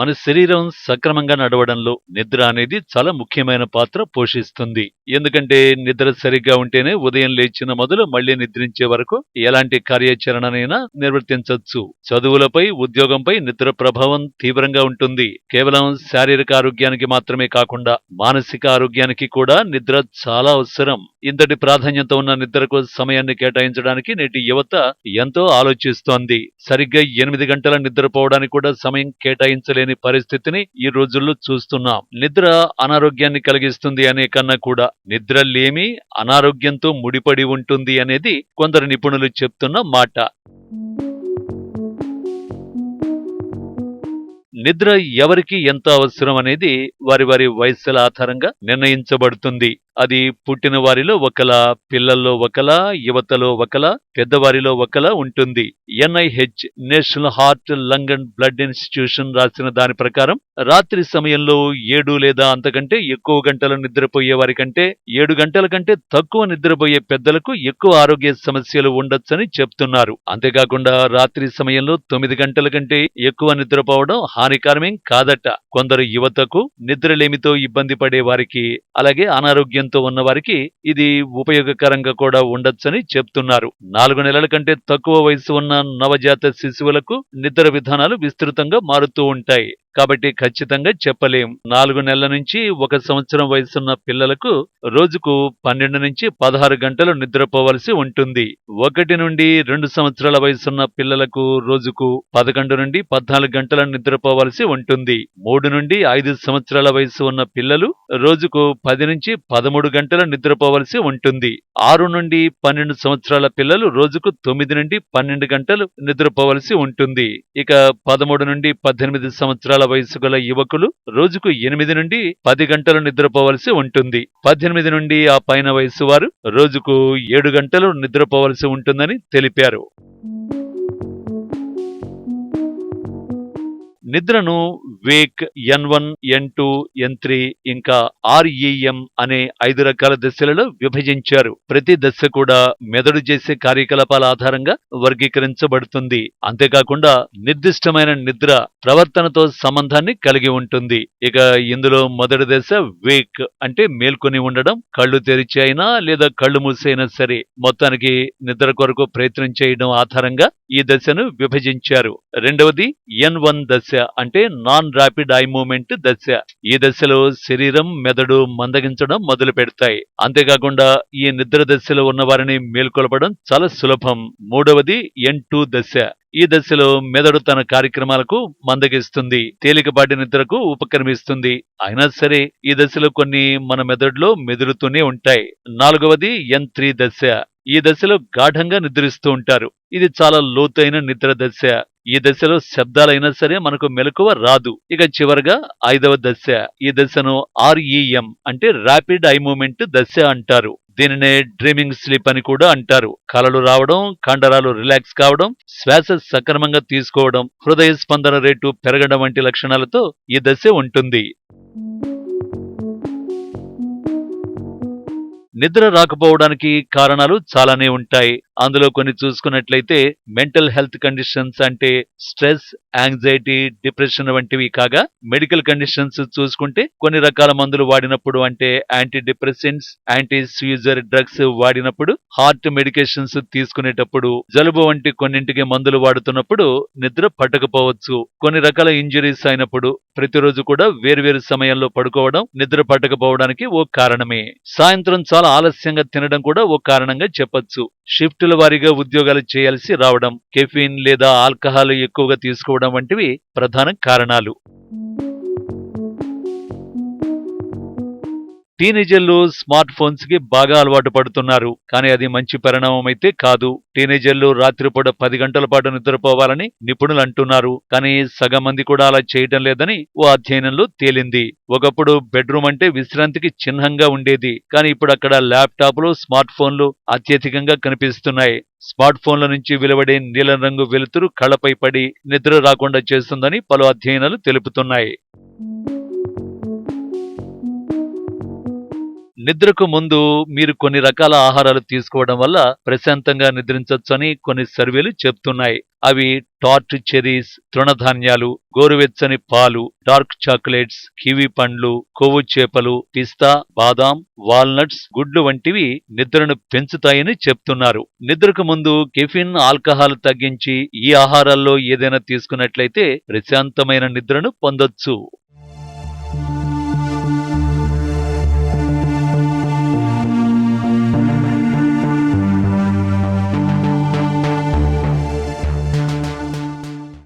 మన శరీరం సక్రమంగా నడవడంలో నిద్ర అనేది చాలా ముఖ్యమైన పాత్ర పోషిస్తుంది. ఎందుకంటే నిద్ర సరిగ్గా ఉంటేనే ఉదయం లేచిన మొదలు మళ్ళీ నిద్రించే వరకు ఎలాంటి కార్యాచరణనైనా నిర్వర్తించవచ్చు. చదువులపై, ఉద్యోగంపై నిద్ర ప్రభావం తీవ్రంగా ఉంటుంది. కేవలం శారీరక ఆరోగ్యానికి మాత్రమే కాకుండా మానసిక ఆరోగ్యానికి కూడా నిద్ర చాలా అవసరం. ఇంతటి ప్రాధాన్యత ఉన్న నిద్రకు సమయాన్ని కేటాయించడానికి నేటి యువత ఎంతో ఆలోచిస్తోంది. సరిగ్గా 8 గంటల నిద్రపోవడానికి కూడా సమయం కేటాయించలేని పరిస్థితిని ఈ రోజుల్లో చూస్తున్నాం. నిద్ర అనారోగ్యాన్ని కలిగిస్తుంది అనే కన్నా కూడా నిద్రలేమి అనారోగ్యంతో ముడిపడి ఉంటుంది అనేది కొందరు నిపుణులు చెప్తున్న మాట. నిద్ర ఎవరికి ఎంత అవసరం అనేది వారి వారి వయస్సుల ఆధారంగా నిర్ణయించబడుతుంది. అది పుట్టిన వారిలో ఒకలా, పిల్లల్లో ఒకలా, యువతలో ఒకలా, పెద్దవారిలో ఒకలా ఉంటుంది. NIH national heart, lung and blood institution రాసిన దాని ప్రకారం రాత్రి సమయంలో 7 లేదా అంతకంటే ఎక్కువ గంటలు నిద్రపోయే వారి కంటే 7 గంటల కంటే తక్కువ నిద్రపోయే పెద్దలకు ఎక్కువ ఆరోగ్య సమస్యలు ఉండొచ్చని చెప్తున్నారు. అంతేకాకుండా రాత్రి సమయంలో 9 గంటల కంటే ఎక్కువ నిద్రపోవడం హానికరమేం కాదట. కొందరు యువతకు నిద్రలేమితో ఇబ్బంది పడే వారికి, అలాగే అనారోగ్యంతో ఉన్నవారికి ఇది ఉపయోగకరంగా కూడా ఉండొచ్చని చెప్తున్నారు. 4 నెలల కంటే తక్కువ వయసు ఉన్న నవజాత శిశువులకు నిద్ర విధానాలు విస్తృతంగా మారుతూ ఉంటాయి. కాబట్టి ఖచ్చితంగా చెప్పలేం. 4 నెలల నుంచి 1 సంవత్సరం వయసున్న పిల్లలకు రోజుకు 12 నుంచి 16 గంటలు నిద్రపోవలసి ఉంటుంది. 1 నుండి 2 సంవత్సరాల వయసున్న పిల్లలకు రోజుకు 11 నుండి 14 గంటల నిద్రపోవలసి ఉంటుంది. 3 నుండి 5 సంవత్సరాల వయసు ఉన్న పిల్లలు రోజుకు 10 నుంచి 13 గంటల నిద్రపోవలసి ఉంటుంది. 6 నుండి 12 సంవత్సరాల పిల్లలు రోజుకు 9 నుండి 12 గంటలు నిద్రపోవలసి ఉంటుంది. ఇక 13 నుండి 18 సంవత్సరాల వయసు గల యువకులు రోజుకు 8 నుండి 10 గంటలు నిద్రపోవలసి ఉంటుంది. 18 నుండి ఆ పైన వయసు వారు రోజుకు 7 గంటలు నిద్రపోవలసి ఉంటుందని తెలిపారు. నిద్రను వేక్, N1, N2, N3 ఇంకా REM అనే 5 రకాల దశలలో విభజించారు. ప్రతి దశ కూడా మెదడు చేసే కార్యకలాపాల ఆధారంగా వర్గీకరించబడుతుంది. అంతేకాకుండా నిర్దిష్టమైన నిద్ర ప్రవర్తనతో సంబంధాన్ని కలిగి ఉంటుంది. ఇక ఇందులో మొదటి దశ వేక్ అంటే మేల్కొని ఉండడం, కళ్ళు తెరిచి అయినా లేదా కళ్ళు మూసైనా సరే మొత్తానికి నిద్ర కొరకు ప్రయత్నం చేయడం ఆధారంగా ఈ దశను విభజించారు. రెండవది N1 దశ అంటే నాన్ ర్యాపిడ్ ఐ మూవ్మెంట్ దశ. ఈ దశలో శరీరం, మెదడు మందగించడం మొదలు పెడతాయి. అంతేకాకుండా ఈ నిద్ర దశలో ఉన్న వారిని మేల్కొల్పడం చాలా సులభం. మూడవది N2 దశ. ఈ దశలో మెదడు తన కార్యక్రమాలకు మందగిస్తుంది, తేలికపాటి నిద్రకు ఉపక్రమిస్తుంది. అయినా సరే ఈ దశలో కొన్ని మన మెదడులో మెదులుతూనే ఉంటాయి. నాలుగవది N3 దశ. ఈ దశలో గాఢంగా నిద్రిస్తూ ఉంటారు. ఇది చాలా లోతైన నిద్ర దశ. ఈ దశలో శబ్దాలైనా సరే మనకు మెలకువ రాదు. ఇక చివరగా 5వ దశ. ఈ దశను REM అంటే ర్యాపిడ్ ఐ మూవ్మెంట్ దశ అంటారు. దీనినే డ్రీమింగ్ స్లీప్ అని కూడా అంటారు. కలలు రావడం, కండరాలు రిలాక్స్ కావడం, శ్వాస సక్రమంగా తీసుకోవడం, హృదయ స్పందన రేటు పెరగడం వంటి లక్షణాలతో ఈ దశ ఉంటుంది. నిద్ర రాకపోవడానికి కారణాలు చాలానే ఉంటాయి. అందులో కొన్ని చూసుకున్నట్లయితే మెంటల్ హెల్త్ కండిషన్స్ అంటే స్ట్రెస్, యాంగ్జైటీ, డిప్రెషన్ వంటివి కాగా, మెడికల్ కండిషన్స్ చూసుకుంటే కొన్ని రకాల మందులు వాడినప్పుడు అంటే antidepressants, anti seizure drugs వాడినప్పుడు, హార్ట్ మెడికేషన్స్ తీసుకునేటప్పుడు, జలుబు వంటి కొన్నింటికి మందులు వాడుతున్నప్పుడు నిద్ర పట్టకపోవచ్చు. కొన్ని రకాల ఇంజరీస్ అయినప్పుడు, ప్రతిరోజు కూడా వేర్వేరు సమయాల్లో పడుకోవడం నిద్ర పట్టకపోవడానికి ఓ కారణమే. సాయంత్రం చాలా ఆలస్యంగా తినడం కూడా ఓ కారణంగా చెప్పొచ్చు. షిఫ్టుల వారీగా ఉద్యోగాలు చేయాల్సి రావడం, కెఫీన్ లేదా ఆల్కహాల్ ఎక్కువగా తీసుకోవడం వంటివి ప్రధాన కారణాలు. టీనేజర్లు స్మార్ట్ ఫోన్స్ కి బాగా అలవాటు పడుతున్నారు. కానీ అది మంచి పరిణామం అయితే కాదు. టీనేజర్లు రాత్రిపూట 10 గంటల పాటు నిద్రపోవాలని నిపుణులు అంటున్నారు. కానీ సగం మంది కూడా అలా చేయటం లేదని ఓ అధ్యయనంలో తేలింది. ఒకప్పుడు బెడ్రూమ్ అంటే విశ్రాంతికి చిహ్నంగా ఉండేది. కానీ ఇప్పుడు అక్కడ ల్యాప్టాప్లు, స్మార్ట్ ఫోన్లు అత్యధికంగా కనిపిస్తున్నాయి. స్మార్ట్ ఫోన్ల నుంచి వెలువడే నీలం రంగు వెలుతురు కళ్ళపై పడి నిద్ర రాకుండా చేస్తుందని పలు అధ్యయనాలు తెలుపుతున్నాయి. నిద్రకు ముందు మీరు కొన్ని రకాల ఆహారాలు తీసుకోవడం వల్ల ప్రశాంతంగా నిద్రించొచ్చని కొన్ని సర్వేలు చెప్తున్నాయి. అవి టార్ట్ చెరీస్, తృణధాన్యాలు, గోరువెచ్చని పాలు, డార్క్ చాక్లెట్స్, కివి పండ్లు, కొవ్వు చేపలు, పిస్తా, బాదాం, వాల్నట్స్, గుడ్లు వంటివి నిద్రను పెంచుతాయని చెప్తున్నారు. నిద్రకు ముందు కెఫిన్, ఆల్కహాల్ తగ్గించి ఈ ఆహారాల్లో ఏదైనా తీసుకున్నట్లయితే ప్రశాంతమైన నిద్రను పొందొచ్చు.